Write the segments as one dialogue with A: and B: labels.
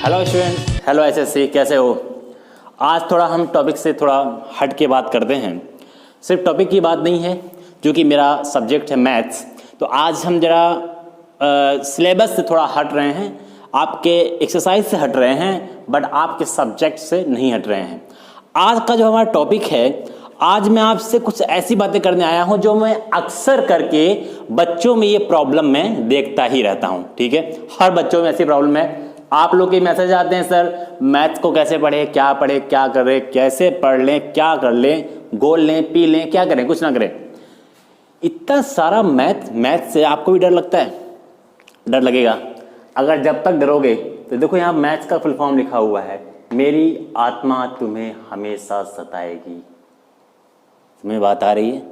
A: Hello student, hello SSC, कैसे हो? आज थोड़ा हम टॉपिक से थोड़ा हट के बात करते हैं। सिर्फ टॉपिक की बात नहीं है, जो कि मेरा सब्जेक्ट है मैथ्स। तो आज हम जरा सिलेबस से थोड़ा हट रहे हैं, आपके एक्सरसाइज से हट रहे हैं, बट आपके सब्जेक्ट से नहीं हट रहे हैं। आज का जो हमारा टॉपिक है, आज मैं आपसे कुछ ऐसी बातें करने आया हूं जो मैं अक्सर करके बच्चों में ये प्रॉब्लम मैं देखता ही रहता हूं। ठीक है, हर बच्चों में ऐसी प्रॉब्लम है। आप लोग के मैसेज आते हैं, सर मैथ्स को कैसे पढ़े, क्या करें, कैसे पढ़ लें, क्या कर लें, गोल लें, पी लें, क्या करें, कुछ ना करें। इतना सारा मैथ से आपको भी डर लगता है? डर लगेगा। अगर जब तक डरोगे तो देखो, यहाँ मैथ्स का फुल फॉर्म लिखा हुआ है, मेरी आत्मा तुम्हें हमेशा सताएगी। तुम्हें बात आ रही है?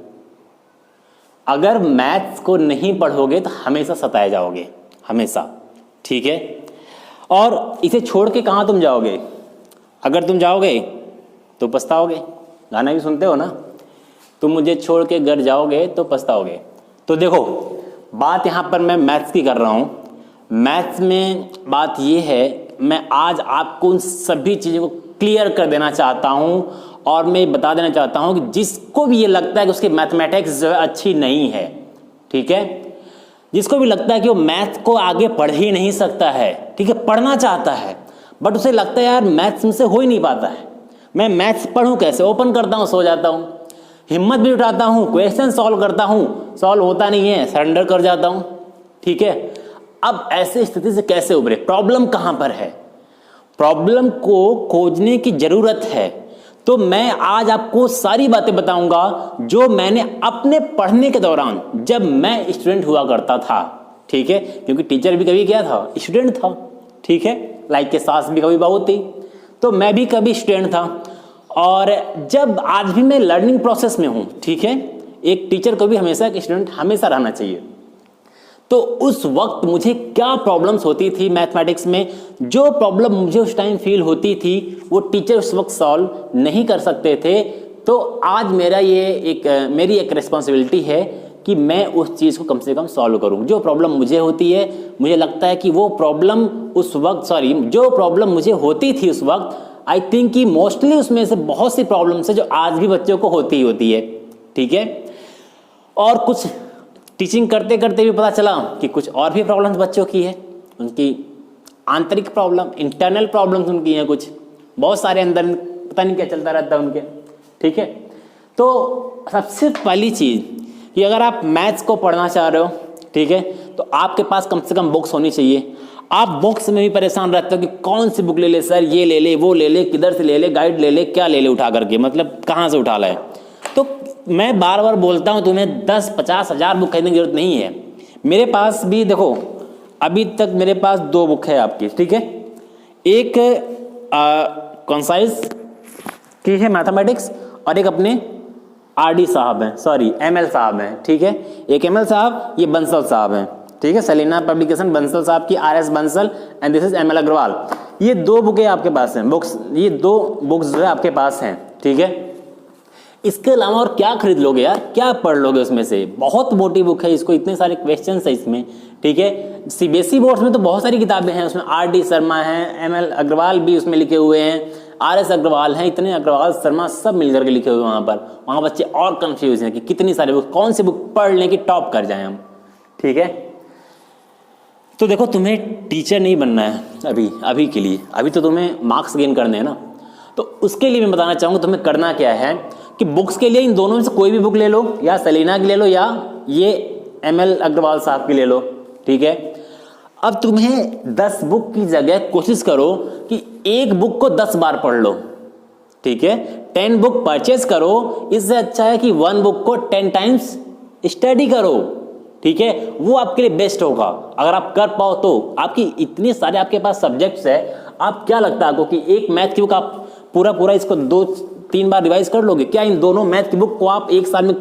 A: अगर मैथ्स को नहीं पढ़ोगे तो हमेशा सताए जाओगे, हमेशा। ठीक है, और इसे छोड़ के कहाँ तुम जाओगे? अगर तुम जाओगे तो पछताओगे। गाना भी सुनते हो ना, तुम मुझे छोड़ के घर जाओगे तो पछताओगे। तो देखो, बात यहाँ पर मैं मैथ्स की कर रहा हूँ। मैथ्स में बात ये है, मैं आज आपको उन सभी चीज़ों को क्लियर कर देना चाहता हूँ, और मैं बता देना चाहता हूँ कि जिसको भी ये लगता है कि उसकी मैथमेटिक्स जो है अच्छी नहीं है, ठीक है, जिसको भी लगता है कि वो मैथ को आगे पढ़ ही नहीं सकता है, ठीक है, पढ़ना चाहता है बट उसे लगता है यार मैथ्स मुझसे हो ही नहीं पाता है, मैं मैथ्स पढ़ूं कैसे? ओपन करता हूं, सो जाता हूं, हिम्मत भी उठाता हूं, क्वेश्चन सॉल्व करता हूं, सॉल्व होता नहीं है, सरेंडर कर जाता हूं। ठीक है, अब ऐसे स्थिति से कैसे उभरे? प्रॉब्लम कहां पर है? प्रॉब्लम को खोजने की जरूरत है। तो मैं आज आपको सारी बातें बताऊंगा जो मैंने अपने पढ़ने के दौरान, जब मैं स्टूडेंट हुआ करता था, ठीक है, क्योंकि टीचर भी कभी क्या था? स्टूडेंट था। ठीक है, लाइक के सास भी कभी बहू थी, तो मैं भी कभी स्टूडेंट था। और जब आज भी मैं लर्निंग प्रोसेस में हूं, ठीक है, एक टीचर को भी हमेशा एक स्टूडेंट हमेशा रहना चाहिए। तो उस वक्त मुझे क्या प्रॉब्लम्स होती थी मैथमेटिक्स में, जो प्रॉब्लम मुझे उस टाइम फील होती थी, वो टीचर उस वक्त सॉल्व नहीं कर सकते थे। तो आज मेरी एक रिस्पॉन्सिबिलिटी है कि मैं उस चीज़ को कम से कम सॉल्व करूं। जो प्रॉब्लम मुझे होती है, मुझे लगता है कि वो प्रॉब्लम उस वक्त जो प्रॉब्लम मुझे होती थी उस वक्त, आई थिंक कि मोस्टली उसमें से बहुत सी प्रॉब्लम्स है जो आज भी बच्चों को होती है। ठीक है, और कुछ टीचिंग करते करते भी पता चला कि कुछ और भी प्रॉब्लम्स बच्चों की है, उनकी आंतरिक प्रॉब्लम, इंटरनल प्रॉब्लम्स उनकी हैं, कुछ बहुत सारे अंदर पता नहीं क्या चलता रहता है उनके। ठीक है, तो सबसे पहली चीज़ कि अगर आप मैथ्स को पढ़ना चाह रहे हो, ठीक है, तो आपके पास कम से कम बुक्स होनी चाहिए। आप बुक्स में भी परेशान रहते हो कि कौन सी बुक ले ले सर, ये ले ले, वो ले ले, किधर से ले ले, गाइड ले ले, क्या ले ले उठा करके, मतलब कहाँ से उठा लाए। तो मैं बार बार बोलता हूं, तुम्हें 10-50 हज़ार बुक खरीदने की जरूरत नहीं है। मेरे पास भी देखो, अभी तक मेरे पास 2 बुक है आपकी, ठीक है, एक कॉन्साइज की है मैथमेटिक्स, और एक अपने आरडी साहब हैं, सॉरी एमएल साहब हैं। ठीक है, एक एमएल साहब, ये बंसल साहब हैं। ठीक है, सलीना पब्लिकेशन बंसल साहब की, RS Bansal, and this is ML Agarwal. ये 2 बुकें आपके पास हैं, बुक्स, ये 2 बुक्स जो है आपके पास हैं। ठीक है, इसके अलावा और क्या खरीद लोगे यार, क्या पढ़ लोगे उसमें से? बहुत मोटी बुक है, इसको इतने सारे क्वेश्चन है इसमें। ठीक है, सीबीएसई बोर्ड्स में तो बहुत सारी किताबें हैं, उसमें आरडी शर्मा हैं, एमएल अग्रवाल भी उसमें लिखे हुए हैं, आरएस अग्रवाल हैं, इतने अग्रवाल शर्मा सब मिलकर के लिखे हुए हैं वहाँ बच्चे और कंफ्यूज हैं कि कितनी सारी बुक, कौन सी बुक पढ़ लें कि टॉप कर जाएं हम। ठीक है, तो देखो, तुम्हें टीचर नहीं बनना है अभी के लिए, अभी तो तुम्हें मार्क्स गेन करने हैं ना। तो उसके लिए मैं बताना चाहूँगा तुम्हें करना क्या है कि बुक्स के लिए इन दोनों में से कोई भी बुक ले लो, या सलीना की ले लो, या ये एमएल अग्रवाल साहब की ले लो। ठीक है, अब तुम्हें 10 बुक की जगह कोशिश करो कि एक बुक को 10 बार पढ़ लो। ठीक है, 10 बुक परचेज करो, इससे अच्छा है कि 1 बुक को 10 टाइम्स स्टडी करो। ठीक है, वो आपके लिए बेस्ट होगा अगर आप कर पाओ तो। आपकी इतने सारे आपके पास सब्जेक्ट्स है, आप क्या लगता है आपको कि एक मैथ की बुक आप पूरा इसको 2-3 बार रिवाइज कर लोगे क्या? इन दोनों मैथ की बुक को आप एक साल में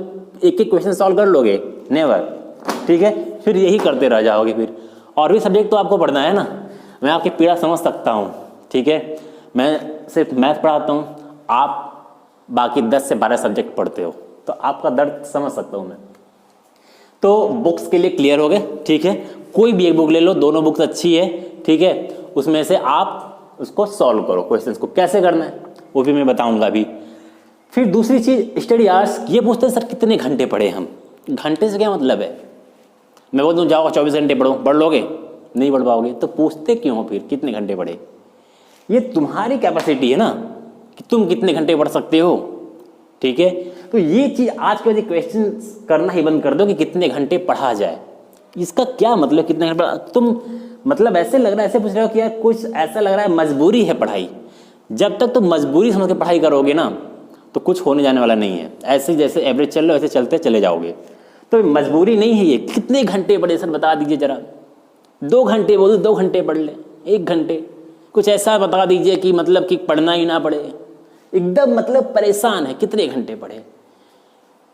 A: एक क्वेश्चन सॉल्व कर लोगे? नेवर। ठीक है, फिर यही करते रह जाओगे। फिर और भी सब्जेक्ट तो आपको पढ़ना है ना। मैं आपकी पीड़ा समझ सकता हूँ। ठीक है, मैं सिर्फ मैथ पढ़ाता हूँ, आप बाकी 10 से 12 सब्जेक्ट पढ़ते हो, तो आपका दर्द समझ सकता हूँ मैं। तो बुक्स के लिए क्लियर हो गए। ठीक है, कोई भी एक बुक ले लो, दोनों बुक्स अच्छी है। ठीक है, उसमें से आप उसको सॉल्व करो, क्वेश्चंस को कैसे करना है वो भी मैं बताऊंगा अभी। फिर दूसरी चीज स्टडी आवर्स, ये पूछते हैं सर कितने घंटे पढ़े हम। घंटे से क्या मतलब है, मैं बोल दूँ जाओ 24 घंटे पढ़ो, पढ़ लोगे? नहीं पढ़ पाओगे। तो पूछते क्यों हो फिर कितने घंटे पढ़े? ये तुम्हारी कैपेसिटी है ना कि तुम कितने घंटे पढ़ सकते हो, ठीक है। तो ये चीज आज के बाद क्वेश्चन करना ही बंद कर दो कि कितने घंटे पढ़ा जाए। इसका क्या मतलब कितने घंटे तुम, मतलब ऐसे लग रहा है, ऐसे पूछ रहे हो कि यार कुछ ऐसा लग रहा है मजबूरी है पढ़ाई। जब तक तुम मजबूरी समझ के पढ़ाई करोगे ना तो कुछ होने जाने वाला नहीं है। ऐसे जैसे एवरेज चल रहे हो ऐसे चलते चले जाओगे। तो मजबूरी नहीं है ये। कितने घंटे पढ़े सर बता दीजिए जरा। 2 घंटे बोलो, 2 घंटे पढ़ ले, 1 घंटे, कुछ ऐसा बता दीजिए कि मतलब कि पढ़ना ही ना पड़े। एकदम मतलब परेशान है, कितने घंटे पढ़े।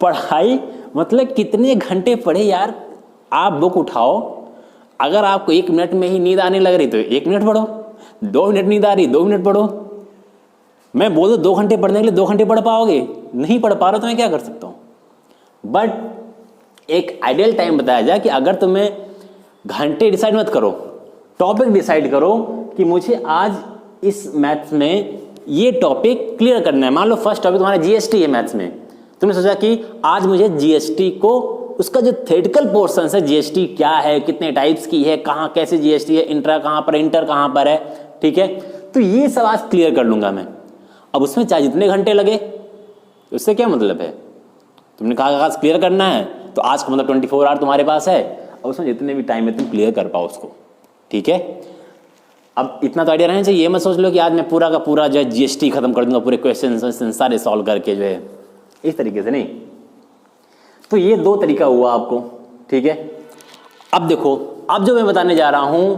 A: पढ़ाई मतलब कितने घंटे पढ़े यार। आप बुक उठाओ, अगर आपको 1 मिनट में ही नींद आने लग रही तो 1 मिनट पढ़ो, 2 मिनट नींद आ रही 2 मिनट पढ़ो। मैं बोलूँ 2 घंटे पढ़ने के लिए 2 घंटे पढ़ पाओगे? नहीं पढ़ पा रहा तो मैं क्या कर सकता हूँ। बट एक आइडियल टाइम बताया जाए कि अगर तुम्हें घंटे डिसाइड मत करो, टॉपिक डिसाइड करो कि मुझे आज इस मैथ्स में ये टॉपिक क्लियर करना है। मान लो फर्स्ट टॉपिक तुम्हारा जीएसटी है मैथ्स में, तुमने सोचा कि आज मुझे जीएसटी को, उसका जो थ्योरेटिकल पोर्शन है, जीएसटी क्या है, कितने टाइप्स की है, कहाँ कैसे जीएसटी है, इंट्रा कहाँ पर, इंटर कहाँ पर है, ठीक है। तो ये सब आज क्लियर कर लूंगा मैं। अब उसमें चाहे जितने घंटे लगे उससे क्या मतलब है। तुमने कहा आज क्लियर करना है तो आज का मतलब 24 आवर तुम्हारे पास है, और उसमें जितने भी टाइम में तुम क्लियर कर पाओ उसको, ठीक है। अब इतना तो आइडिया रहना चाहिए। ये मत सोच लो कि आज मैं पूरा का पूरा जो है जीएसटी खत्म कर दूंगा, पूरे क्वेश्चन सारे सॉल्व करके जो है, इस तरीके से नहीं। तो ये 2 तरीका हुआ आपको, ठीक है। अब देखो, अब जो मैं बताने जा रहा हूं,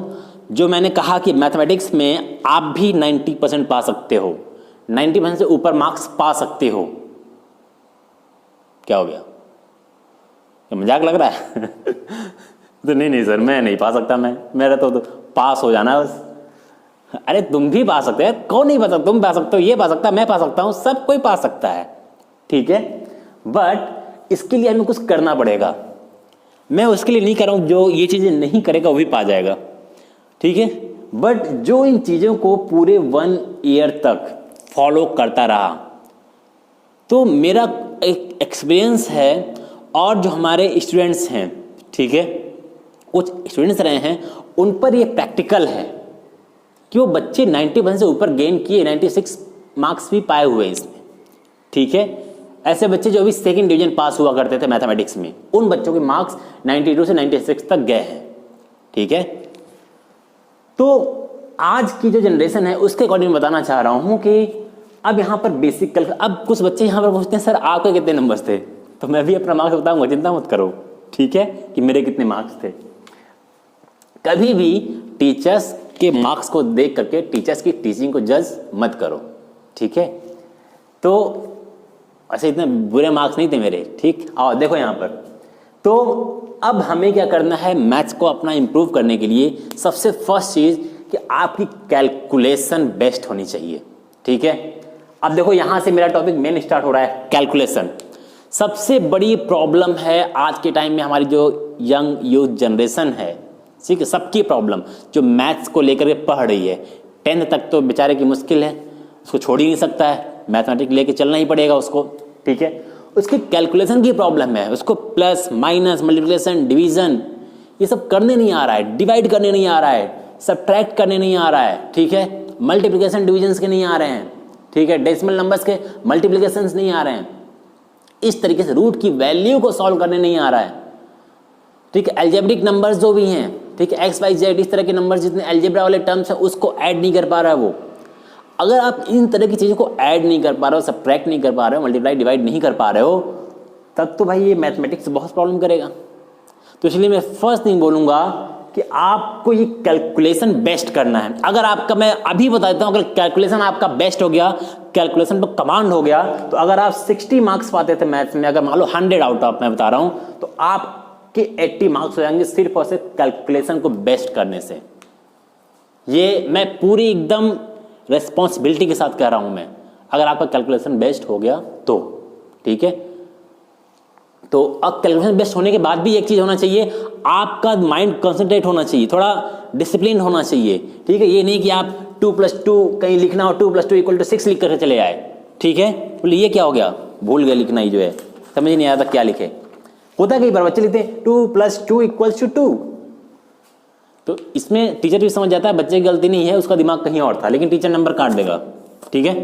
A: जो मैंने कहा कि मैथमेटिक्स में आप भी 90% पा सकते हो, 90% से ऊपर मार्क्स पा सकते हो। क्या हो गया, मजाक लग रहा है? तो नहीं सर मैं नहीं पा सकता, मेरा तो पास हो जाना बस। अरे तुम भी पा सकते हैं, कौन नहीं पा सकता, तुम पा सकते हो, ये पा सकता है, मैं पा सकता हूं, सब कोई पा सकता है, ठीक है। बट इसके लिए हमें कुछ करना पड़ेगा। मैं उसके लिए नहीं कर रहा हूं, जो ये चीजें नहीं करेगा वो भी पा जाएगा, ठीक है। बट जो इन चीजों को पूरे 1 ईयर तक फॉलो करता रहा, तो मेरा एक एक्सपीरियंस है, और जो हमारे स्टूडेंट्स हैं, ठीक है, कुछ स्टूडेंट्स रहे हैं, उन पर ये प्रैक्टिकल है कि वो बच्चे 90% से ऊपर गेन किए, 96 मार्क्स भी पाए हुए हैं इसमें, ठीक है। ऐसे बच्चे जो अभी 2nd डिवीजन पास हुआ करते थे मैथमेटिक्स में, उन बच्चों के मार्क्स 92 से 96 तक गए हैं, ठीक है। तो आज की जो जनरेशन है उसके अकॉर्डिंग बताना चाह रहा हूं कि अब यहाँ पर बेसिक अब कुछ बच्चे यहाँ पर पूछते हैं सर आपके कितने नंबर्स थे, तो मैं भी अपना मार्क्स बताऊंगा, चिंता मत करो, ठीक है, कि मेरे कितने मार्क्स थे। कभी भी टीचर्स के मार्क्स को देख करके टीचर्स की टीचिंग को जज मत करो, ठीक है। तो ऐसे इतने बुरे मार्क्स नहीं थे मेरे, ठीक। आओ देखो यहाँ पर, तो अब हमें क्या करना है, मैथ्स को अपना इंप्रूव करने के लिए सबसे फर्स्ट चीज कि आपकी कैलकुलेशन बेस्ट होनी चाहिए, ठीक है। अब देखो यहां से मेरा टॉपिक मेन स्टार्ट हो रहा है, कैलकुलेशन। सबसे बड़ी प्रॉब्लम है आज के टाइम में हमारी जो यंग यूथ जनरेशन है, ठीक है, सबकी प्रॉब्लम जो मैथ्स को लेकर के पढ़ रही है। 10th तक तो बेचारे की मुश्किल है, उसको छोड़ ही नहीं सकता है, मैथमेटिक्स लेके चलना ही पड़ेगा उसको, ठीक है। उसकी कैलकुलेशन की प्रॉब्लम है, उसको प्लस माइनस मल्टीप्लिकेशन डिवीजन ये सब करने नहीं आ रहा है, डिवाइड करने नहीं आ रहा है, सब्ट्रैक्ट करने नहीं आ रहा है, ठीक है। मल्टीप्लिकेशन डिवीजन्स के नहीं आ रहे हैं, ठीक है। डेसिमल नंबर्स के मल्टीप्लिकेशंस नहीं आ रहे हैं, इस तरीके से रूट की वैल्यू को सॉल्व करने नहीं आ रहा है, ठीक है। एल्जेब्रिक नंबर्स जो भी हैं, ठीक है, एक्स वाई जेड इस तरह के नंबर्स जितने एल्जेब्रा वाले टर्म्स हैं उसको ऐड नहीं कर पा रहा है वो। अगर आप इन तरह की चीज़ों को ऐड नहीं कर पा रहे हो, सब्ट्रैक्ट नहीं कर पा रहे हो, मल्टीप्लाई डिवाइड नहीं कर पा रहे हो, तब तो भाई ये मैथमेटिक्स बहुत प्रॉब्लम करेगा। तो इसलिए मैं फर्स्ट थिंग बोलूँगा कि आपको ये कैलकुलेशन बेस्ट करना है। अगर आपका, मैं अभी बता देता हूँ, अगर कैलकुलेशन आपका बेस्ट हो गया, कैलकुलेशन पर कमांड हो गया, तो अगर आप 60 मार्क्स पाते थे मैथ्स में, अगर मान लो 100 आउट ऑफ मैं बता रहा हूँ, तो आपके 80 मार्क्स हो जाएंगे सिर्फ और सिर्फ कैलकुलेशन को बेस्ट करने से। ये मैं पूरी एकदम रेस्पॉन्सिबिलिटी के साथ कह रहा हूं मैं, अगर आपका कैलकुलेशन बेस्ट हो गया तो, ठीक है। तो अब कैलकुलेशन बेस्ट होने के बाद भी एक चीज होना चाहिए, आपका माइंड कंसंट्रेट होना चाहिए, थोड़ा डिसिप्लिन होना चाहिए, ठीक है। ये नहीं कि आप 2+2 कहीं लिखना हो 2+2 = 6 लिख कर चले आए, ठीक है। बोले ये क्या हो गया, भूल गए लिखना ही जो है, समझ नहीं आता क्या लिखे। होता है कई बार बच्चे लिखते हैं 2+2 = 2, तो इसमें टीचर भी समझ जाता है बच्चे की गलती नहीं है, उसका दिमाग कहीं और था, लेकिन टीचर नंबर काट देगा, ठीक है।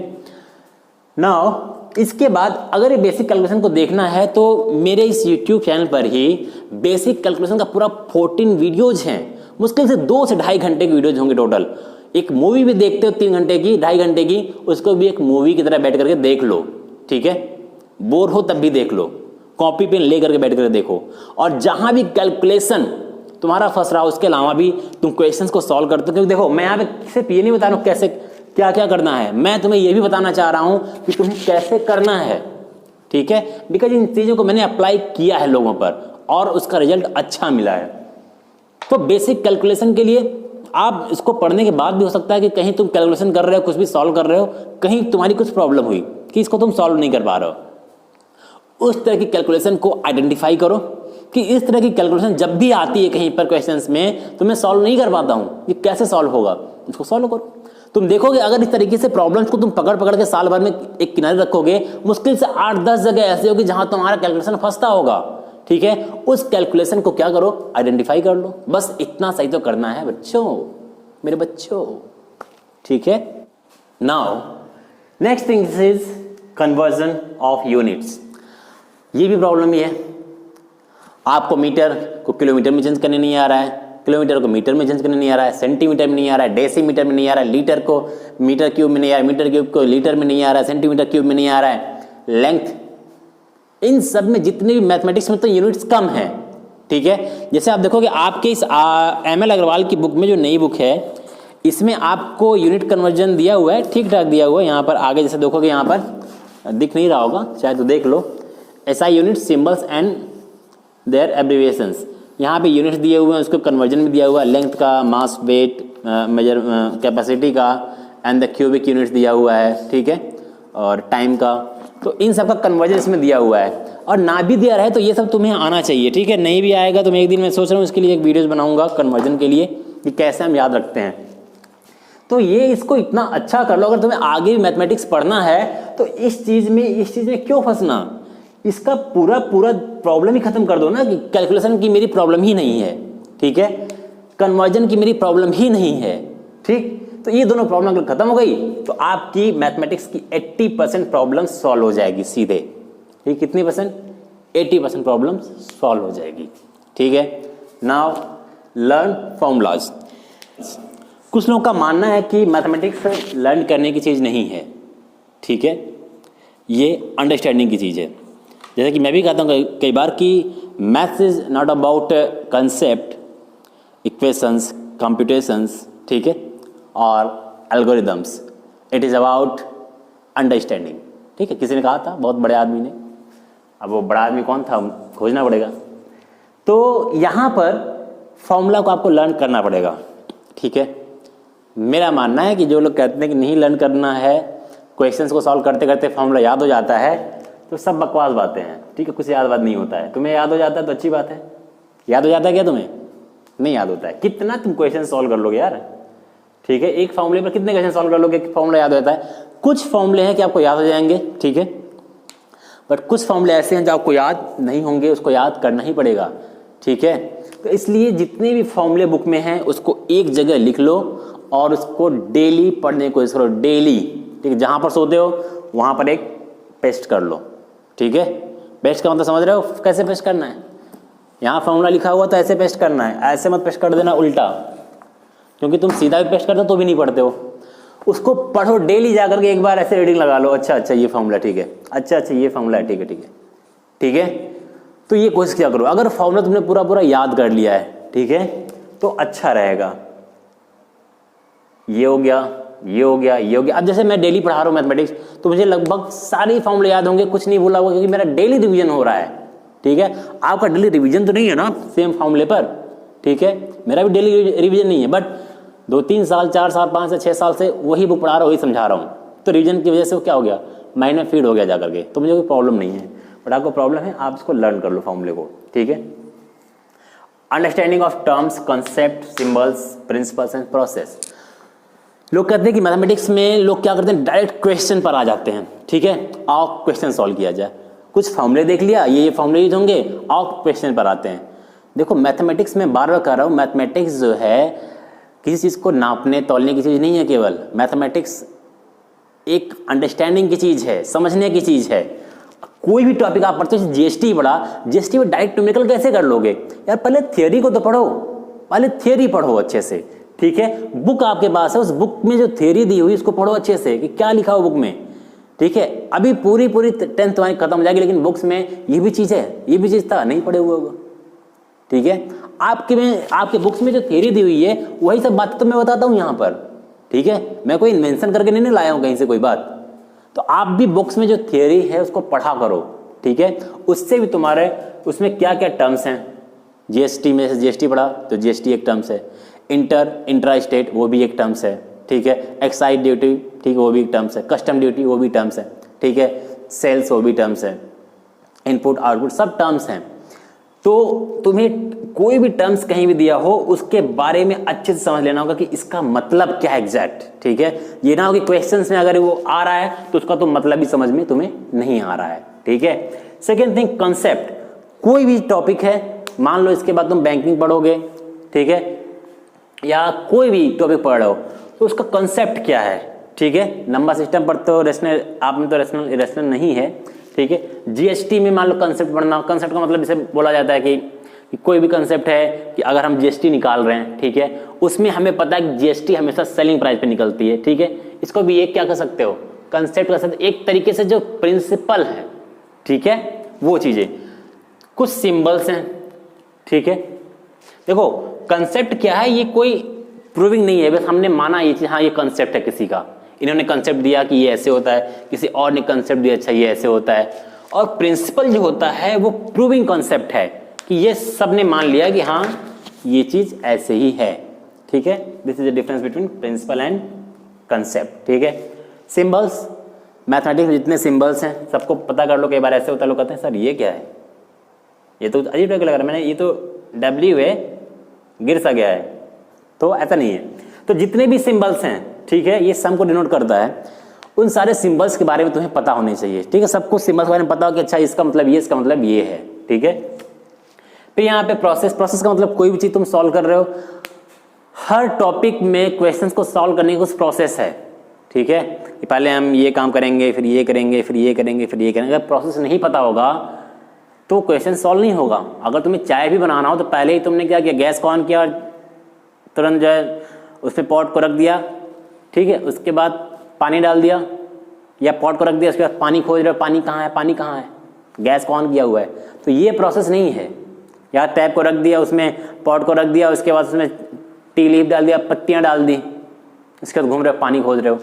A: नाउ इसके बाद अगर ये बेसिक कैलकुलेशन को देखना है तो मेरे इस YouTube चैनल पर ही बेसिक कैलकुलेशन का पूरा 14 वीडियोज हैं, मुश्किल से 2 से ढाई घंटे की वीडियोज होंगे टोटल। एक मूवी भी देखते हो 3 घंटे की, 2.5 घंटे की, उसको भी एक मूवी की तरह बैठ करके देख लो, ठीक है। बोर हो तब भी देख लो, कॉपी पेन ले करके बैठ कर देखो, और जहां भी कैलकुलेशन तुम्हारा फंस रहा हो उसके अलावा भी तुम क्वेश्चंस को सॉल्व करते हो। क्योंकि देखो मैं यहाँ पे सिर्फ ये नहीं बता रहा हूँ कैसे क्या क्या करना है, मैं तुम्हें ये भी बताना चाह रहा हूँ कि तुम्हें कैसे करना है, ठीक है। बिकॉज इन चीज़ों को मैंने अप्लाई किया है लोगों पर और उसका रिजल्ट अच्छा मिला है। तो बेसिक कैलकुलेशन के लिए आप इसको पढ़ने के बाद भी हो सकता है कि कहीं तुम कैलकुलेशन कर रहे हो, कुछ भी सॉल्व कर रहे हो, कहीं तुम्हारी कुछ प्रॉब्लम हुई कि इसको तुम सॉल्व नहीं कर पा रहे हो। उस तरह की कैलकुलेशन को आइडेंटिफाई करो कि इस तरह की कैलकुलेशन जब भी आती है कहीं पर क्वेश्चंस में तो मैं सॉल्व नहीं कर पाता हूँ, ये कैसे सॉल्व होगा, इसको सॉल्व करो। तुम देखोगे अगर इस तरीके से प्रॉब्लम्स को तुम पकड़ पकड़ के साल भर में एक किनारे रखोगे, मुश्किल से 8-10 जगह ऐसे होगी जहां तुम्हारा कैलकुलेशन फंसता होगा, ठीक है। उस कैलकुलेशन को क्या करो, आइडेंटिफाई कर लो, बस इतना सही तो करना है बच्चों, मेरे बच्चों, ठीक है। Now next thing is conversion of units. ये भी प्रॉब्लम ही है, आपको मीटर को किलोमीटर में चेंज करने नहीं आ रहा है, किलोमीटर को मीटर में चेंज करने नहीं आ रहा है, सेंटीमीटर में नहीं आ रहा है, डेसीमीटर में नहीं आ रहा है, लीटर को मीटर क्यूब में नहीं आ रहा है, मीटर क्यूब को लीटर में नहीं आ रहा है, सेंटीमीटर क्यूब में नहीं आ रहा है, लेंथ, इन सब में जितने भी मैथमेटिक्स में तो यूनिट्स कम है, ठीक है। जैसे आप देखोगे आपके इस ML अग्रवाल की बुक में जो नई बुक है इसमें आपको यूनिट कन्वर्जन दिया हुआ है, ठीक ठाक दिया हुआ है। यहाँ पर आगे जैसे देखोगे यहाँ पर दिख नहीं रहा होगा शायद, तो देख लो, SI unit symbols and their abbreviations, यहाँ पे यूनिट्स दिए हुए हैं, उसको कन्वर्जन भी दिया हुआ है, लेंथ का, मास, वेट, मेजर, कैपेसिटी का, एंड द क्यूबिक यूनिट्स दिया हुआ है, ठीक है, और टाइम का। तो इन सब का कन्वर्जन इसमें दिया हुआ है, और ना भी दिया रहे तो ये सब तुम्हें आना चाहिए, ठीक है। नहीं भी आएगा तो मैं एक दिन मैं सोच रहा हूँ इसके लिए एक वीडियोज़ बनाऊंगा कन्वर्जन के लिए कि कैसे हम याद रखते हैं। तो ये इसको इतना अच्छा कर लो, अगर तुम्हें आगे भी मैथमेटिक्स पढ़ना है तो इस चीज़ में क्यों फंसना, इसका पूरा प्रॉब्लम ही खत्म कर दो ना कि कैलकुलेशन की मेरी प्रॉब्लम ही नहीं है, ठीक है, कन्वर्जन की मेरी प्रॉब्लम ही नहीं है, ठीक। तो ये दोनों प्रॉब्लम अगर खत्म हो गई तो आपकी मैथमेटिक्स की 80% प्रॉब्लम सॉल्व हो जाएगी सीधे, ठीक। कितनी परसेंट, 80% प्रॉब्लम सॉल्व हो जाएगी, ठीक है। Now learn formulas. कुछ लोगों का मानना है कि मैथमेटिक्स लर्न करने की चीज़ नहीं है, ठीक है, ये अंडरस्टैंडिंग की चीज़ है। जैसे कि मैं भी कहता हूँ कई बार कि maths is not about concept, equations, computations, ठीक है, और algorithms, it is about understanding, ठीक है। किसी ने कहा था, बहुत बड़े आदमी ने, अब वो बड़ा आदमी कौन था खोजना पड़ेगा। तो यहाँ पर फॉर्मूला को आपको लर्न करना पड़ेगा, ठीक है। मेरा मानना है कि जो लोग कहते हैं कि नहीं लर्न करना है, क्वेश्चंस को सॉल्व करते करते फॉर्मूला याद हो जाता है, तो सब बकवास बातें हैं, ठीक है। कुछ याद बात नहीं होता है, तुम्हें याद हो जाता है तो अच्छी बात है। याद हो जाता है क्या तुम्हें, नहीं याद होता है। कितना तुम क्वेश्चन सॉल्व कर लोगे यार, ठीक है, एक फॉर्मूले पर कितने क्वेश्चन सॉल्व कर लोगे, फॉर्मूला याद होता है। कुछ फॉर्मूले हैं कि आपको याद हो जाएंगे, ठीक है, बट कुछ फॉर्मूले ऐसे हैं जो आपको याद नहीं होंगे, उसको याद करना ही पड़ेगा, ठीक है। तो इसलिए जितने भी फॉर्मूले बुक में हैं उसको एक जगह लिख लो और उसको डेली पढ़ने की कोशिश करो, डेली, ठीक है। जहाँ पर सोते हो वहाँ पर एक पेस्ट कर लो, ठीक है। पेस्ट का मतलब समझ रहे हो, कैसे पेस्ट करना है। यहाँ फॉर्मूला लिखा हुआ तो ऐसे पेस्ट करना है, ऐसे मत पेस्ट कर देना उल्टा, क्योंकि तुम सीधा भी पेस्ट करते हो तो भी नहीं पढ़ते हो। उसको पढ़ो डेली, जाकर के एक बार ऐसे रीडिंग लगा लो, अच्छा ये फॉर्मूला, ठीक है, अच्छा ये फॉर्मूला है, ठीक है, ठीक है, ठीक है। तो ये कोशिश क्या करो, अगर फॉर्मूला तुमने पूरा याद कर लिया है, ठीक है, तो अच्छा रहेगा। ये हो गया, ये हो गया, ये हो गया। अब जैसे मैं डेली पढ़ा रहा हूँ मैथमेटिक्स तो मुझे लगभग सारे फॉर्मूले याद होंगे, कुछ नहीं भूला होगा, क्योंकि मेरा डेली रिवीजन हो रहा है, ठीक है। आपका डेली रिवीजन तो नहीं है ना सेम फॉर्मूले पर, ठीक है, मेरा भी डेली रिवीजन नहीं है, बट 2-3 साल, 4 साल, 5 से 6 साल से वही बुक पढ़ा रहा हूँ, वही समझा रहा हूँ, तो रिवीजन की वजह से वो क्या हो गया, माइंड में फीड हो गया जाकर के, तो मुझे कोई प्रॉब्लम नहीं है। बट आपको प्रॉब्लम है, आप इसको लर्न कर लो फॉर्मूले को, ठीक है। Understanding of terms, concept, symbols, principles and process. लोग कहते हैं कि मैथमेटिक्स में लोग क्या करते हैं, डायरेक्ट क्वेश्चन पर आ जाते हैं, ठीक है, आओ क्वेश्चन सॉल्व किया जाए, कुछ फॉर्मूले देख लिया, ये फॉर्मूले यूज होंगे, आओ क्वेश्चन पर आते हैं। देखो मैथमेटिक्स में बार बार कह रहा हूँ, मैथमेटिक्स जो है किसी चीज़ को नापने तोलने की चीज़ नहीं है, केवल मैथमेटिक्स एक अंडरस्टैंडिंग की चीज़ है, समझने की चीज़ है। कोई भी टॉपिक आप पढ़ते हो, जीएसटी पढ़ा, जीएसटी में डायरेक्ट न्यूमेरिकल कैसे कर लोगे यार, पहले थियोरी को तो पढ़ो, पहले थियोरी पढ़ो अच्छे से, ठीक है। बुक आपके पास है, उस बुक में जो थियोरी दी हुई उसको पढ़ो अच्छे से कि क्या लिखा हो बुक में, ठीक है। अभी पूरी 10th तुम्हारी खत्म हो जाएगी, लेकिन बुक्स में ये भी चीज़ है, ये भी चीज़ था, नहीं पढ़े हुए होगा, ठीक है। आपके बुक्स में जो थियोरी दी हुई है वही सब बातें तो मैं बताता हूँ यहाँ पर, ठीक है। मैं कोई इन्वेंशन करके नहीं लाया हूँ कहीं से कोई बात। तो आप भी बुक्स में जो थियोरी है उसको पढ़ा करो, ठीक है। उससे भी तुम्हारे उसमें क्या क्या टर्म्स हैं, जीएसटी में से जीएसटी पढ़ा तो जीएसटी एक टर्म्स है, इंट्रा स्टेट वो भी एक टर्म्स है, ठीक है। एक्साइज ड्यूटी, ठीक है, वो भी एक टर्म्स है, कस्टम ड्यूटी वो भी टर्म्स है, ठीक है। सेल्स वो भी टर्म्स है, इनपुट आउटपुट सब टर्म्स हैं। तो तुम्हें कोई भी टर्म्स कहीं भी दिया हो उसके बारे में अच्छे से समझ लेना होगा कि इसका मतलब क्या है एग्जैक्ट, ठीक है। ये ना हो कि क्वेश्चंस में अगर वो आ रहा है तो उसका तो मतलब भी समझ में तुम्हें नहीं आ रहा है, ठीक है। Second thing, concept. कोई भी टॉपिक है, मान लो इसके बाद तुम बैंकिंग पढ़ोगे, ठीक है, या कोई भी टॉपिक पढ़ रहे हो तो उसका कंसेप्ट क्या है, ठीक है। नंबर सिस्टम पढ़ते हो, रेशनल, आप में तो रेशनल इरेशनल नहीं है, ठीक है। जीएसटी में मान लो कंसेप्ट पढ़ना, कंसेप्ट का मतलब इसे बोला जाता है कि कोई भी कंसेप्ट है कि अगर हम जीएसटी निकाल रहे हैं, ठीक है, उसमें हमें पता है कि जीएसटी हमेशा सेलिंग प्राइस पे निकलती है, ठीक है। इसको भी एक क्या कर सकते हो, कंसेप्ट कर सकते, एक तरीके से जो प्रिंसिपल है, ठीक है, वो चीजें। कुछ सिंबल्स हैं, ठीक है। देखो कंसेप्ट क्या है, ये कोई प्रूविंग नहीं है, बस हमने माना ये चीज, हाँ ये कंसेप्ट है किसी का, इन्होंने कंसेप्ट दिया कि ये ऐसे होता है, किसी और ने कंसेप्ट दिया अच्छा ये ऐसे होता है। और प्रिंसिपल जो होता है वो प्रूविंग कॉन्सेप्ट है कि ये सबने मान लिया कि हाँ ये चीज ऐसे ही है, ठीक है। This is the difference between principle and concept, ठीक है। सिंबल्स, मैथमेटिक्स में जितने सिंबल्स हैं सबको पता कर लो। कई बार ऐसे होता है, लोग कहते हैं सर ये क्या है, ये तो अजीब लग रहा है, मैंने ये तो डब्ल्यू है गिर सा गया है, तो ऐसा नहीं है। तो जितने भी सिंबल्स हैं, ठीक है, ये सम को डिनोट करता है, उन सारे सिंबल्स के बारे में तुम्हें पता होने चाहिए, ठीक है। सबको सिंबल्स के बारे में पता हो कि अच्छा इसका मतलब ये, इसका मतलब ये है, ठीक है। फिर यहाँ पे प्रोसेस, प्रोसेस का मतलब कोई भी चीज तुम सॉल्व कर रहे हो, हर टॉपिक में क्वेश्चंस को सॉल्व करने की कुछ प्रोसेस है, ठीक है। पहले हम ये काम करेंगे, फिर ये करेंगे, फिर ये करेंगे, फिर ये करेंगे। अगर प्रोसेस नहीं पता होगा तो क्वेश्चन सॉल्व नहीं होगा। अगर तुम्हें चाय भी बनाना हो तो पहले ही तुमने क्या किया, गैस को ऑन किया और तुरंत जो है उसमें पॉट को रख दिया, ठीक है। उसके बाद पानी डाल दिया या पॉट को रख दिया, उसके बाद पानी खोज रहे हो, पानी कहाँ है, पानी कहाँ है, गैस को ऑन किया हुआ है, तो ये प्रोसेस नहीं है। या टैप को रख दिया, उसमें पॉट को रख दिया, उसके बाद उसमें टी लीफ डाल दिया, पत्तियाँ डाल दी, उसके बाद घूम रहे हो, पानी खोज रहे हो,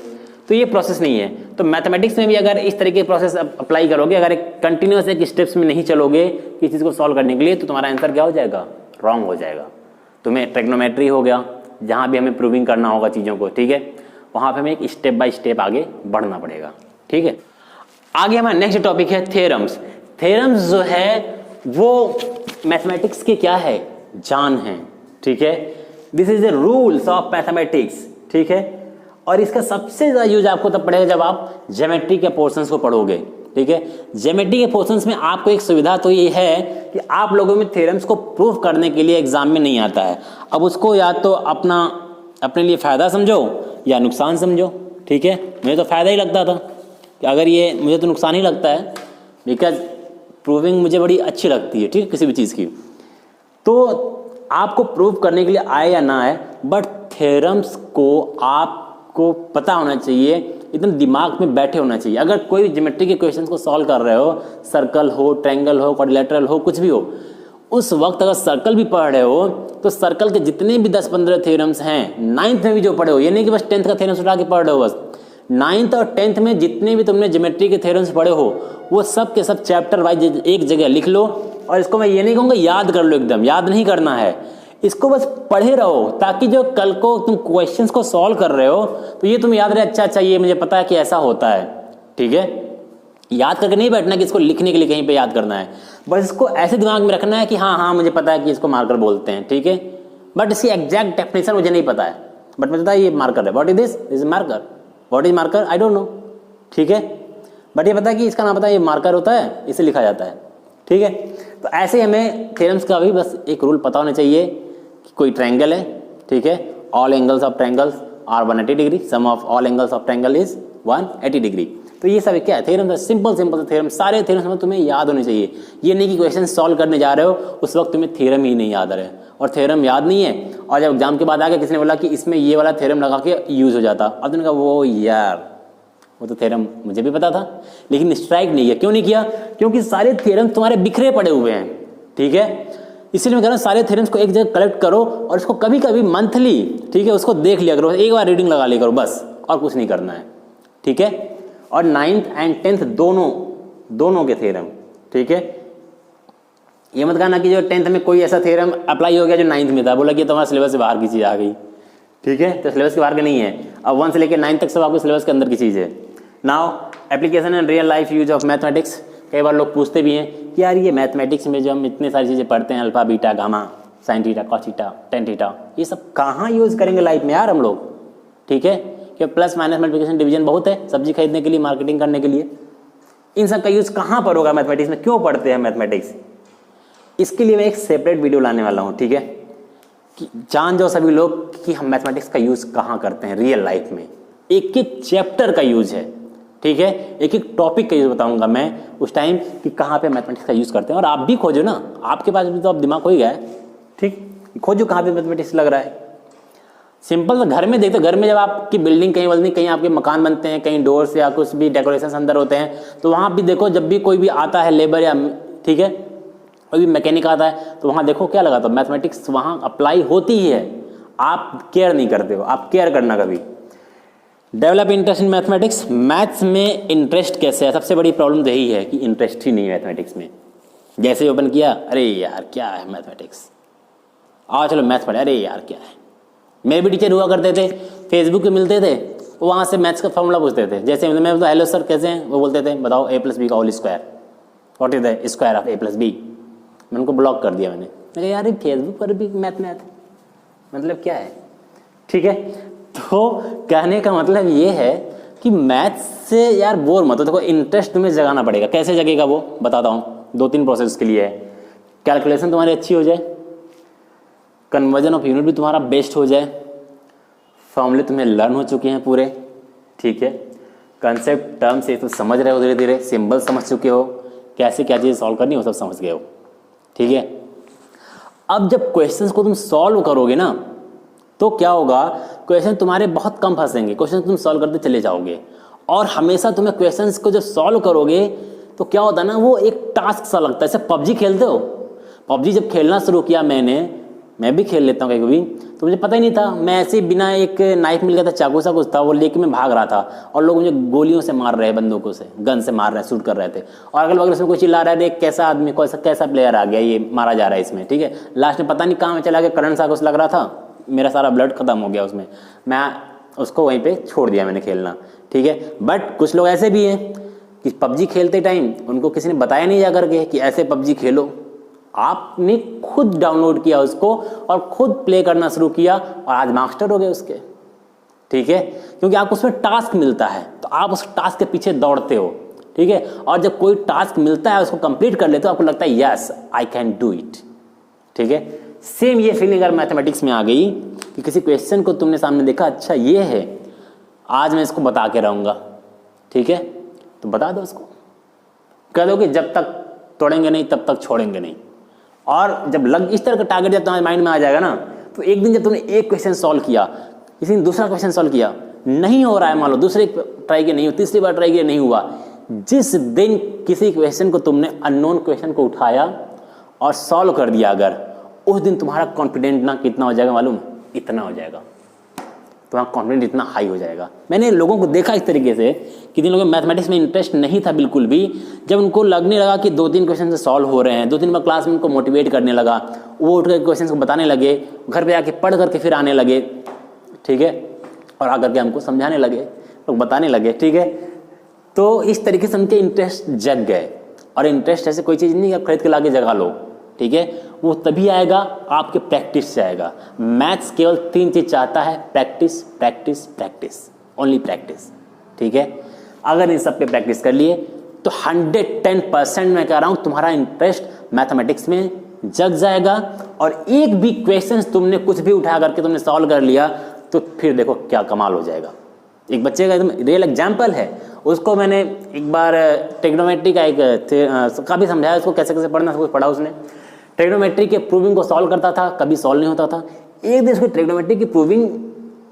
A: तो ये प्रोसेस नहीं है। तो मैथमेटिक्स में भी अगर इस तरीके के प्रोसेस अप्लाई करोगे, अगर एक कंटिन्यूस एक स्टेप्स में नहीं चलोगे किसी चीज़ को सॉल्व करने के लिए, तो तुम्हारा आंसर क्या हो जाएगा, रॉन्ग हो जाएगा। तुम्हें ट्रिग्नोमेट्री हो गया, जहाँ भी हमें प्रूविंग करना होगा चीज़ों को, ठीक है, वहाँ पे हमें एक स्टेप बाय स्टेप आगे बढ़ना पड़ेगा, ठीक है। आगे हमारा नेक्स्ट टॉपिक है थ्योरम्स। थ्योरम्स जो है वो मैथमेटिक्स के क्या है, जान है, ठीक है। This is the rules of mathematics, ठीक है। और इसका सबसे ज़्यादा यूज आपको तब पड़ेगा जब आप ज्योमेट्री के पोर्शंस को पढ़ोगे, ठीक है। ज्योमेट्री के पोर्शंस में आपको एक सुविधा तो ये है कि आप लोगों में थ्योरम्स को प्रूव करने के लिए एग्जाम में नहीं आता है। अब उसको या तो अपने लिए फ़ायदा समझो या नुकसान समझो, ठीक है। मुझे तो फ़ायदा ही लगता था कि अगर ये, मुझे तो नुकसान ही लगता है, बिकॉज प्रूविंग मुझे बड़ी अच्छी लगती है, ठीक है, किसी भी चीज़ की। तो आपको प्रूव करने के लिए आए या ना आए, बट थ्योरम्स को आपको पता होना चाहिए, एकदम दिमाग में बैठे होना चाहिए। अगर कोई ज्योमेट्री के क्वेश्चंस को सॉल्व कर रहे हो, सर्कल हो, ट्रायंगल हो, क्वाड्रिलेटरल हो, कुछ भी हो, उस वक्त अगर सर्कल भी पढ़ रहे हो तो सर्कल के जितने भी 10-15 थ्योरम्स हैं, 9th में भी जो पढ़े हो, ये नहीं कि बस 10th का थ्योरम्स उठा के पढ़ रहे हो, बस 9th और 10th में जितने भी तुमने ज्योमेट्री के थ्योरम्स पढ़े हो वो सब के सब चैप्टर वाइज एक जगह लिख लो। और इसको मैं ये नहीं कहूँगा याद कर लो, एकदम याद नहीं करना है, इसको बस पढ़े रहो, ताकि जो कल को तुम क्वेश्चंस को सॉल्व कर रहे हो तो ये तुम याद रहे, अच्छा ये मुझे पता है कि ऐसा होता है, ठीक है। याद करके नहीं बैठना कि इसको लिखने के लिए कहीं पे याद करना है, बस इसको ऐसे दिमाग में रखना है कि हाँ मुझे पता है कि इसको मार्कर बोलते हैं, ठीक है, बट इसकी एग्जैक्ट डेफिनेशन मुझे नहीं पता है। बट मुझे पता है ये मार्कर है। What is this? Is marker. What is marker? I don't know. ठीक है, बट ये पता है कि इसका नाम पता है ये मार्कर होता है, इसे लिखा जाता है। ठीक है, तो ऐसे हमें थ्योरम्स का भी बस एक रूल पता होना चाहिए कि कोई ट्रायंगल है, ठीक है, all angles of triangles are 180 degree, sum of all angles of triangle is 180 degree. तो ये सब क्या है? थ्योरम, सिंपल सिंपल से थ्योरम, सारे थ्योरम्स तुम्हें याद होने चाहिए। ये नहीं कि क्वेश्चन सॉल्व करने जा रहे हो उस वक्त तुम्हें थ्योरम ही नहीं याद आ रहे और थ्योरम याद नहीं है, और जब एग्जाम के बाद आके किसी ने बोला कि इसमें ये वाला थ्योरम लगा के यूज हो जाता, और तुमने कहा वो यार वो तो थ्योरम मुझे भी पता था लेकिन स्ट्राइक नहीं किया। क्यों नहीं किया? क्योंकि सारे थ्योरम तुम्हारे बिखरे पड़े हुए हैं। ठीक है, इसलिए मैं कह रहा हूँ सारे थ्योरम्स को एक जगह कलेक्ट करो और इसको कभी कभी मंथली, ठीक है, उसको देख लिया करो, एक बार रीडिंग लगा लिया करो बस, और कुछ नहीं करना है। ठीक है, और 9th एंड 10th दोनों के थ्योरम। ठीक है, ये मत कहना कि जो 10th में कोई ऐसा थ्योरम अप्लाई हो गया जो 9th में था, बोला कि तुम्हारा सिलेबस से बाहर की चीज़ आ गई। ठीक है, तो सिलेबस के बाहर का नहीं है। अब 1 से लेकर 9 तक सब आपके सिलेबस के अंदर की चीज़ है। Now application and real life use of mathematics. कई बार लोग पूछते भी हैं कि यार ये मैथमेटिक्स में जो हम इतने सारी चीज़ें पढ़ते हैं, alpha beta gamma sine theta cos theta tan theta, ये सब कहाँ यूज़ करेंगे लाइफ में यार हम लोग? ठीक है, कि प्लस माइनस मल्टीप्लिकेशन डिवीजन बहुत है सब्जी खरीदने के लिए, मार्केटिंग करने के लिए, इन सब का यूज़ कहाँ पर होगा मैथमेटिक्स में? क्यों पढ़ते हैं मैथमेटिक्स? इसके लिए मैं एक सेपरेट वीडियो लाने वाला हूँ। ठीक है, कि जान जाओ सभी लोग कि हम मैथमेटिक्स का यूज़ कहाँ करते हैं रियल लाइफ में। एक एक चैप्टर का यूज़ है। ठीक है, एक एक टॉपिक का यूज़ बताऊंगा मैं उस टाइम कि कहाँ पे मैथमेटिक्स का यूज़ करते हैं। और आप भी खोजो ना, आपके पास भी तो अब दिमाग हो ही गया है। ठीक, खोजो कहाँ पे मैथमेटिक्स लग रहा है। सिंपल, घर में देखते, घर में जब आपकी बिल्डिंग कहीं आपके मकान बनते हैं, कहीं डोर्स या कुछ भी डेकोरेशन अंदर होते हैं, तो वहाँ भी देखो जब भी कोई भी आता है लेबर या, ठीक है, कोई भी मैकेनिक आता है, तो वहाँ देखो क्या लगा, तो मैथमेटिक्स वहाँ अप्लाई होती ही है। आप केयर नहीं करते हो, आप केयर करना कभी। Develop interest in mathematics. Maths में इंटरेस्ट कैसे है? सबसे बड़ी प्रॉब्लम तो यही है कि इंटरेस्ट ही नहीं है मैथमेटिक्स में। जैसे ओपन किया, अरे यार क्या है मैथमेटिक्स, आओ चलो मैथ्स पढ़े, अरे यार क्या है। मेरे भी टीचर हुआ करते थे, फेसबुक पे मिलते थे, वहाँ से मैथ्स का फॉर्मूला पूछते थे। जैसे मैं तो हेलो सर कैसे हैं, वो बोलते थे बताओ a + b का whole square, what is the square of a + b। मैं उनको ब्लॉक कर दिया। मैंने कहा यार फेसबुक पर भी मैथ मतलब क्या है? ठीक है, तो कहने का मतलब ये है कि मैथ्स से यार बोर मत हो। देखो इंटरेस्ट तुम्हें जगाना पड़ेगा। कैसे जगेगा वो बताता हूँ। 2-3 प्रोसेस के लिए है। कैलकुलेशन तुम्हारी अच्छी हो जाए, कन्वर्जन ऑफ यूनिट भी तुम्हारा बेस्ट हो जाए, फॉर्मूले तुम्हें लर्न हो चुके हैं पूरे, ठीक है, कंसेप्ट टर्म से तुम समझ रहे हो धीरे धीरे, सिंबल समझ चुके हो, कैसे क्या चीज़ सॉल्व करनी हो सब समझ गए हो। ठीक है, अब जब क्वेश्चंस को तुम सॉल्व करोगे ना तो क्या होगा, क्वेश्चन तुम्हारे बहुत कम फंसेंगे, क्वेश्चन तुम सॉल्व करते चले जाओगे। और हमेशा तुम्हें क्वेश्चंस को जब सॉल्व करोगे तो क्या होता है ना, वो एक टास्क सा लगता है। जैसे पबजी खेलते हो, पबजी जब खेलना शुरू किया मैं भी खेल लेता हूँ कभी कभी, तो मुझे पता ही नहीं था, मैं ऐसे बिना एक नाइफ मिल गया था, चाकू सा कुछ था, वो लेके मैं भाग रहा था और लोग मुझे गोलियों से मार रहे हैं, बंदूकों से, गन से मार रहे हैं, शूट कर रहे थे, और अगल बगल से कोई चिल्ला रहा है कैसा आदमी, कैसा प्लेयर आ गया, ये मारा जा रहा है इसमें। ठीक है, लास्ट में पता नहीं कहाँ में चला गया, करंट सा कुछ लग रहा था, मेरा सारा ब्लड खत्म हो गया उसमें, मैं उसको वहीं पर छोड़ दिया मैंने खेलना। ठीक है, बट कुछ लोग ऐसे भी हैं कि पबजी खेलते टाइम उनको किसी ने बताया नहीं जा करके कि ऐसे पबजी खेलो, आपने खुद डाउनलोड किया उसको और खुद प्ले करना शुरू किया और आज मास्टर हो गए उसके। ठीक है, क्योंकि आपको उसमें टास्क मिलता है तो आप उस टास्क के पीछे दौड़ते हो। ठीक है, और जब कोई टास्क मिलता है उसको कंप्लीट कर लेते हो, आपको लगता है yes I can do it. ठीक है, सेम ये फीलिंग अगर मैथमेटिक्स में आ गई कि किसी क्वेश्चन को तुमने सामने देखा, अच्छा ये है, आज मैं इसको बता के रहूँगा। ठीक है, तो बता दो उसको, कह दो कि जब तक तोड़ेंगे नहीं तब तक छोड़ेंगे नहीं। और जब इस तरह का टारगेट जब तुम्हारे माइंड में आ जाएगा ना, तो एक दिन जब तुमने एक क्वेश्चन सॉल्व किया, किसी ने दूसरा क्वेश्चन सॉल्व किया, नहीं हो रहा है, मान लो दूसरे ट्राई किया नहीं हुआ, तीसरी बार ट्राई किया नहीं हुआ, जिस दिन किसी क्वेश्चन को तुमने अननोन क्वेश्चन को उठाया और सॉल्व कर दिया, अगर उस दिन तुम्हारा कॉन्फिडेंट ना कितना हो जाएगा मालूम, इतना हो जाएगा, तुम्हारा कॉन्फिडेंस इतना हाई हो जाएगा। मैंने लोगों को देखा इस तरीके से कि जिन लोगों को मैथमेटिक्स में इंटरेस्ट नहीं था बिल्कुल भी, जब उनको लगने लगा कि 2-3 क्वेश्चन से सॉल्व हो रहे हैं, 2-3 बार क्लास में उनको मोटिवेट करने लगा, वो उठ कर क्वेश्चन को बताने लगे, घर पे आके पढ़ करके फिर आने लगे। ठीक है, और आकर के हमको समझाने लगे, लोग बताने लगे। ठीक है, तो इस तरीके से उनके इंटरेस्ट जग गए। और इंटरेस्ट ऐसे कोई चीज़ नहीं कि आप खरीद के ला के जगा लो। ठीक है, वो तभी आएगा आपके प्रैक्टिस से आएगा। मैथ्स केवल 3 चीज़ चाहता है, practice practice practice, only practice. ठीक है, अगर इन सब पे प्रैक्टिस कर लिए तो 110% मैं कह रहा हूँ तुम्हारा इंटरेस्ट मैथमेटिक्स में जग जाएगा। और एक भी क्वेश्चन तुमने कुछ भी उठा करके तुमने सॉल्व कर लिया तो फिर देखो क्या कमाल हो जाएगा। एक बच्चे का एकदम रियल एग्जाम्पल है, उसको मैंने एक बार ट्रिग्नोमेट्री का एक काफ़ी समझाया उसको कैसे कैसे पढ़ना, सब कुछ पढ़ा उसने। ट्रिग्नोमेट्री के प्रूविंग को सॉल्व करता था, कभी सॉल्व नहीं होता था। एक दिन उसकी ट्रिग्नोमेट्री की प्रूविंग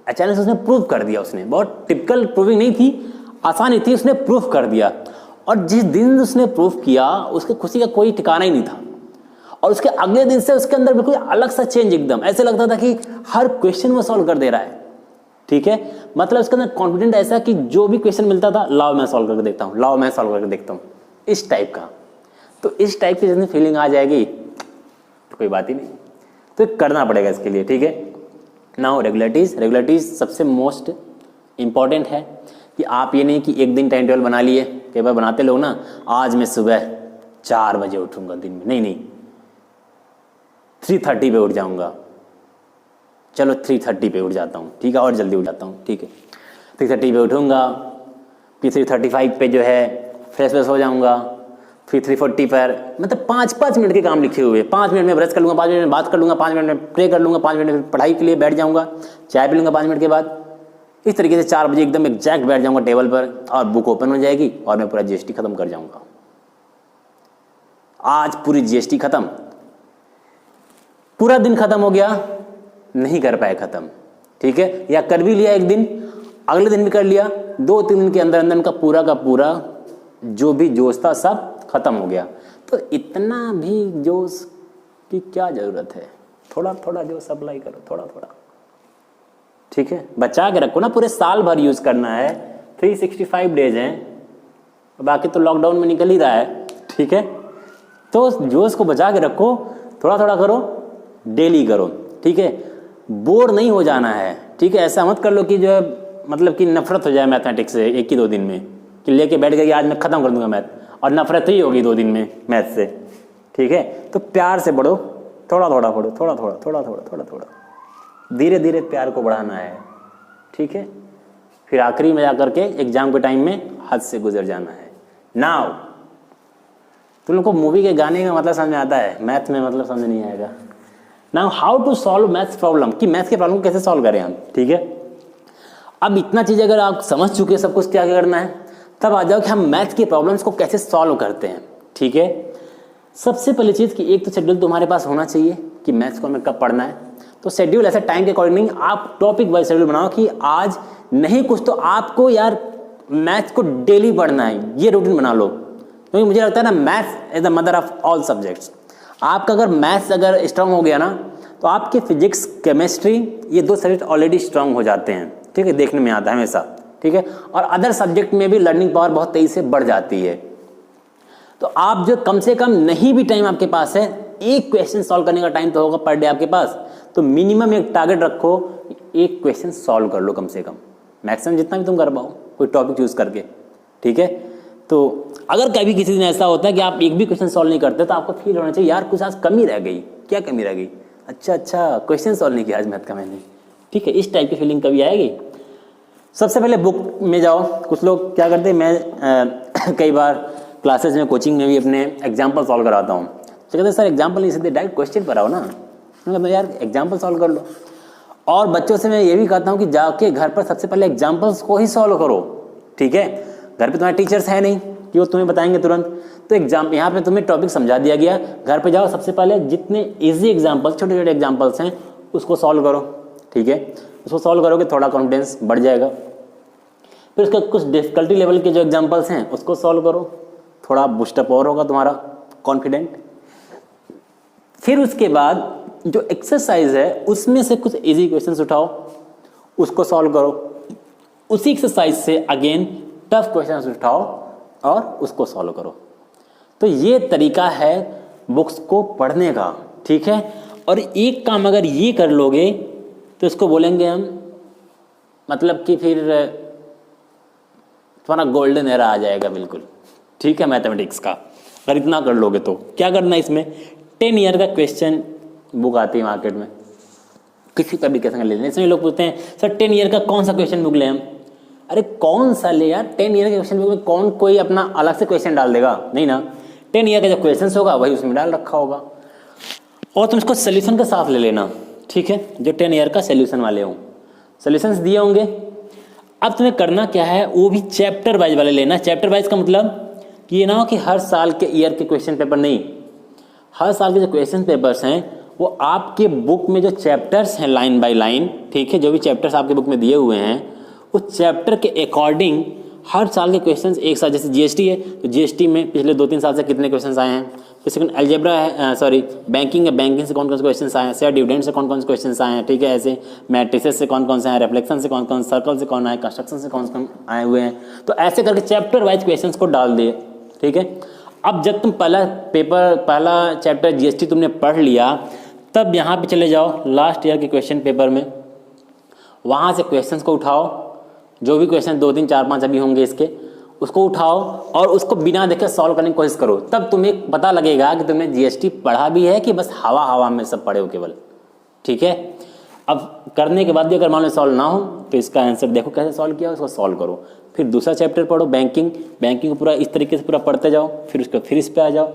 A: अचानक से उसने प्रूव कर दिया। उसने बहुत टिपिकल प्रूविंग नहीं थी, आसानी थी, उसने प्रूफ कर दिया। और जिस दिन उसने प्रूफ किया उसकी खुशी का कोई ठिकाना ही नहीं था। और उसके अगले दिन से उसके अंदर बिल्कुल अलग सा चेंज, एकदम ऐसे लगता था कि हर क्वेश्चन वो सॉल्व कर दे रहा है। ठीक है, मतलब उसके अंदर कॉन्फिडेंट ऐसा कि जो भी क्वेश्चन मिलता था, लाओ मैं सॉल्व करके देखता हूँ, लाओ मैं सॉल्व करके देखता हूँ, इस टाइप का। तो इस टाइप की जितनी फीलिंग आ जाएगी तो कोई बात ही नहीं, तो करना पड़ेगा इसके लिए। ठीक है, नाउ रेगुलरिटीज सबसे मोस्ट इंपॉर्टेंट है कि आप ये नहीं कि एक दिन टाइम टेबल बना लिए, कई बार बनाते लोग ना, आज मैं सुबह 4 बजे उठूंगा दिन में, नहीं 3:30 पे उठ जाऊंगा, चलो 3:30 पे उठ जाता हूँ, ठीक है, और जल्दी उठ जाता हूँ, ठीक है 3:30 पे उठूंगा, फिर 3:35 पे जो है फ्रेश हो जाऊंगा, फिर 3:40 पर, मतलब 5-5 मिनट के काम लिखे हुए, 5 मिनट में ब्रश कर लूँगा, 5 मिनट में बात कर लूँगा, 5 मिनट में प्रे कर लूँगा, 5 मिनट में पढ़ाई के लिए बैठ जाऊँगा, चाय पी लूँगा 5 मिनट के बाद। इस तरीके से 4 बजे एकदम एग्जैक्ट बैठ जाऊँगा टेबल पर और बुक ओपन हो जाएगी और मैं पूरा जीएसटी खत्म कर जाऊँगा। आज पूरी जीएसटी खत्म, पूरा दिन खत्म हो गया, नहीं कर पाए खत्म, ठीक है, या कर भी लिया एक दिन, अगले दिन भी कर लिया, 2-3 दिन के अंदर अंदर उनका पूरा का पूरा जो भी जोश था सब खत्म हो गया। तो इतना भी जोश की क्या जरूरत है, थोड़ा थोड़ा जोश अप्लाई करो, थोड़ा थोड़ा, ठीक है, बचा के रखो ना, पूरे साल भर यूज करना है, 365 डेज हैं, बाकी तो लॉकडाउन में निकल ही रहा है, ठीक है, तो जोश को बचा के रखो, थोड़ा थोड़ा करो, डेली करो, ठीक है, बोर नहीं हो जाना है, ठीक है, ऐसा मत कर लो कि जो है मतलब कि नफरत हो जाए मैथमेटिक्स से 1 ही 2 दिन में, कि लेके बैठ गए कि आज मैं खत्म कर दूंगा मैथ, और नफरत ही होगी 2 दिन में मैथ से, ठीक है, तो प्यार से पढ़ो, थोड़ा थोड़ा पढ़ो, थोड़ा थोड़ा थोड़ा थोड़ा थोड़ा थोड़ा, धीरे धीरे प्यार को बढ़ाना है, ठीक है, फिर आखिरी में जाकर के एग्जाम के टाइम में हद से गुजर जाना है। नाउ तुम लोग को मूवी के गाने का मतलब समझ में आता है, मैथ में मतलब समझ नहीं आएगा। Now how to solve maths problem, कि मैथ्स के प्रॉब्लम कैसे सॉल्व करें हम, ठीक है। अब इतना चीज़ अगर आप समझ चुके सब कुछ क्या करना है, तब आ जाओ कि हम मैथ्स के प्रॉब्लम्स को कैसे सॉल्व करते हैं, ठीक है। सबसे पहली चीज़ कि एक तो शेड्यूल तुम्हारे पास होना चाहिए कि मैथ्स को हमें कब पढ़ना है। तो शेड्यूल ऐसे टाइम के अकॉर्डिंग नहीं, आप टॉपिक वाइज शेड्यूल बनाओ कि आज नहीं कुछ तो आपको यार मैथ्स को डेली पढ़ना है, ये रूटीन बना लो, क्योंकि मुझे लगता है ना maths is the mother of all subjects. आपका अगर मैथ्स अगर स्ट्रांग हो गया ना तो आपके फिजिक्स केमिस्ट्री ये 2 सब्जेक्ट ऑलरेडी स्ट्रांग हो जाते हैं, ठीक है, देखने में आता है हमेशा, ठीक है, और अदर सब्जेक्ट में भी लर्निंग पावर बहुत तेजी से बढ़ जाती है। तो आप जो कम से कम नहीं भी टाइम आपके पास है, एक क्वेश्चन सॉल्व करने का टाइम तो होगा पर डे आपके पास, तो मिनिमम एक टारगेट रखो, एक क्वेश्चन सॉल्व कर लो कम से कम, मैक्सिमम जितना भी तुम कर पाओ कोई टॉपिक चूज करके, ठीक है। तो अगर कभी किसी दिन ऐसा होता है कि आप एक भी क्वेश्चन सॉल्व नहीं करते तो आपको फील होना चाहिए यार कुछ आज कमी रह गई, क्या कमी रह गई, अच्छा क्वेश्चन सॉल्व नहीं किया आज मैथ का मैंने, ठीक है, इस टाइप की फीलिंग कभी आएगी। सबसे पहले बुक में जाओ। कुछ लोग क्या करते हैं, मैं कई बार क्लासेस में कोचिंग में भी अपने एग्जाम्पल सॉल्व कराता हूँ, तो कहते हैं सर एग्जाम्पल नहीं सीधे डायरेक्ट क्वेश्चन पर आओ ना, मैं कहता हूँ यार एग्जाम्पल सॉल्व कर लो। और बच्चों से मैं ये भी कहता हूँ कि जाके घर पर सबसे पहले एग्जाम्पल्स को ही सॉल्व करो, ठीक है, घर पे तुम्हारे टीचर्स है नहीं कि वो तुम्हें बताएंगे तुरंत, तो एग्जाम यहाँ पे तुम्हें टॉपिक समझा दिया गया, घर पे जाओ सबसे पहले जितने इजी एग्जाम्पल्स, छोटे छोटे एग्जाम्पल्स हैं उसको सॉल्व करो, ठीक है, उसको सॉल्व करोगे थोड़ा कॉन्फिडेंस बढ़ जाएगा। फिर उसके कुछ डिफिकल्टी लेवल के जो एग्जाम्पल्स हैं उसको सॉल्व करो, थोड़ा बूस्टअप और होगा तुम्हारा कॉन्फिडेंट। फिर उसके बाद जो एक्सरसाइज है उसमें से कुछ इजी क्वेश्चंस उठाओ, उसको सॉल्व करो, उसी एक्सरसाइज से अगेन टफ क्वेश्चंस उठाओ और उसको सॉल्व करो। तो ये तरीका है बुक्स को पढ़ने का, ठीक है। और एक काम अगर ये कर लोगे तो इसको बोलेंगे हम, मतलब कि फिर तुम्हारा गोल्डन एरा आ जाएगा बिल्कुल, ठीक है, मैथमेटिक्स का। अगर इतना कर लोगे तो क्या करना है इसमें, 10 ईयर का क्वेश्चन बुक आती है मार्केट में, किसी का भी कैसे ले लें। इसमें लोग पूछते हैं सर 10 ईयर का कौन सा क्वेश्चन बुक लें हम। अरे कौन सा ले यार, 10 ईयर के क्वेश्चन बुक में कौन कोई अपना अलग से क्वेश्चन डाल देगा, नहीं ना। 10 ईयर का जो क्वेश्चन होगा वही उसमें डाल रखा होगा, और तुम इसको सोल्यूशन के साथ ले लेना, ठीक है। जो 10 ईयर का सोल्यूशन वाले हों, सोल्यूशंस दिए होंगे। अब तुम्हें करना क्या है, वो भी चैप्टर वाइज वाले लेना। चैप्टर वाइज का मतलब कि ये ना हो कि हर साल के ईयर के क्वेश्चन पेपर नहीं, हर साल के जो क्वेश्चन पेपर्स हैं वो आपके बुक में जो चैप्टर्स हैं लाइन बाय लाइन, ठीक है, जो भी चैप्टर्स आपके बुक में दिए हुए हैं उस चैप्टर के अकॉर्डिंग हर साल के क्वेश्चंस एक साथ। जैसे जीएसटी है तो जीएसटी में पिछले 2-3 साल से कितने क्वेश्चंस आए हैं, फिर सेकंड अलजेब्रा है, सॉरी बैंकिंग है, बैंकिंग से कौन कौन से क्वेश्चंस आए हैं, शेयर डिविडेंड से कौन कौन से क्वेश्चंस आए हैं, ठीक है। ऐसे मैट्रिसेस से कौन कौन से आए, रिफ्लेक्शन से कौन कौन, सर्कल से कौन आए, कंस्ट्रक्शन से कौन कौन आए हुए हैं। तो ऐसे करके चैप्टर वाइज क्वेश्चंस को डाल दिए, ठीक है। अब जब तुम पहला चैप्टर जीएसटी तुमने पढ़ लिया, तब यहाँ पे चले जाओ लास्ट ईयर के क्वेश्चन पेपर में, वहाँ से क्वेश्चंस को उठाओ, जो भी क्वेश्चन 2, 3, 4, 5 अभी होंगे इसके, उसको उठाओ और उसको बिना देखे सॉल्व करने की कोशिश करो। तब तुम्हें पता लगेगा कि तुमने जीएसटी पढ़ा भी है कि बस हवा हवा में सब पढ़े हो केवल, ठीक है। अब करने के बाद भी अगर मान लो सॉल्व ना हो तो इसका आंसर देखो कैसे सॉल्व किया, उसको सॉल्व करो। फिर दूसरा चैप्टर पढ़ो बैंकिंग को पूरा इस तरीके से पूरा पढ़ते जाओ, फिर उसको फिर इस पे आ जाओ,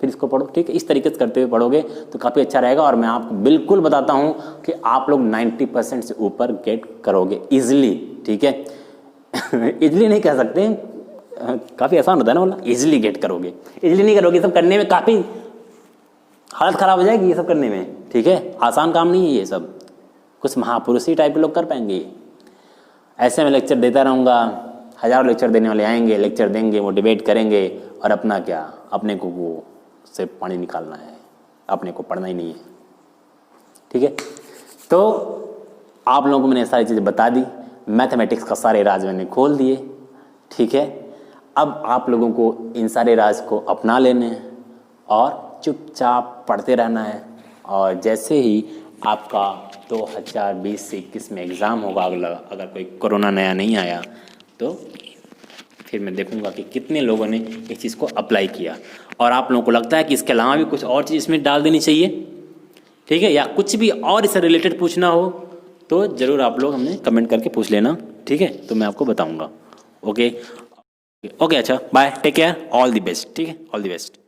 A: फिर इसको पढ़ो, ठीक है। इस तरीके से करते हुए पढ़ोगे तो काफ़ी अच्छा रहेगा, और मैं आपको बिल्कुल बताता हूँ कि आप लोग 90% से ऊपर गेट करोगे ईजिली, ठीक है। ईजिली नहीं कह सकते, काफ़ी आसान होता है ना बोला, ईजिली गेट करोगे। ईजिली नहीं करोगे, सब करने में काफ़ी हालत ख़राब हो जाएगी ये सब करने में, ठीक है। आसान काम नहीं है ये सब, कुछ महापुरुष ही टाइप के लोग कर पाएंगे। ऐसे में लेक्चर देता रहूँगा, हज़ारों लेक्चर देने वाले आएंगे, लेक्चर देंगे, मोटिवेट करेंगे, और अपना क्या, अपने को वो से पानी निकालना है, अपने को पढ़ना ही नहीं है, ठीक है। तो आप लोगों को मैंने सारी चीज़ें बता दी, मैथमेटिक्स का सारे राज मैंने खोल दिए, ठीक है। अब आप लोगों को इन सारे राज को अपना लेने हैं और चुपचाप पढ़ते रहना है, और जैसे ही आपका 2020 से 21 में एग्ज़ाम होगा अगला, अगर कोई कोरोना नया नहीं आया तो फिर मैं देखूंगा कि कितने लोगों ने इस चीज़ को अप्लाई किया, और आप लोगों को लगता है कि इसके अलावा भी कुछ और चीज़ इसमें डाल देनी चाहिए, ठीक है, या कुछ भी और इससे रिलेटेड पूछना हो तो ज़रूर आप लोग हमने कमेंट करके पूछ लेना, ठीक है। तो मैं आपको बताऊंगा। ओके, अच्छा, bye, take care, all the best, ठीक है, ऑल द बेस्ट।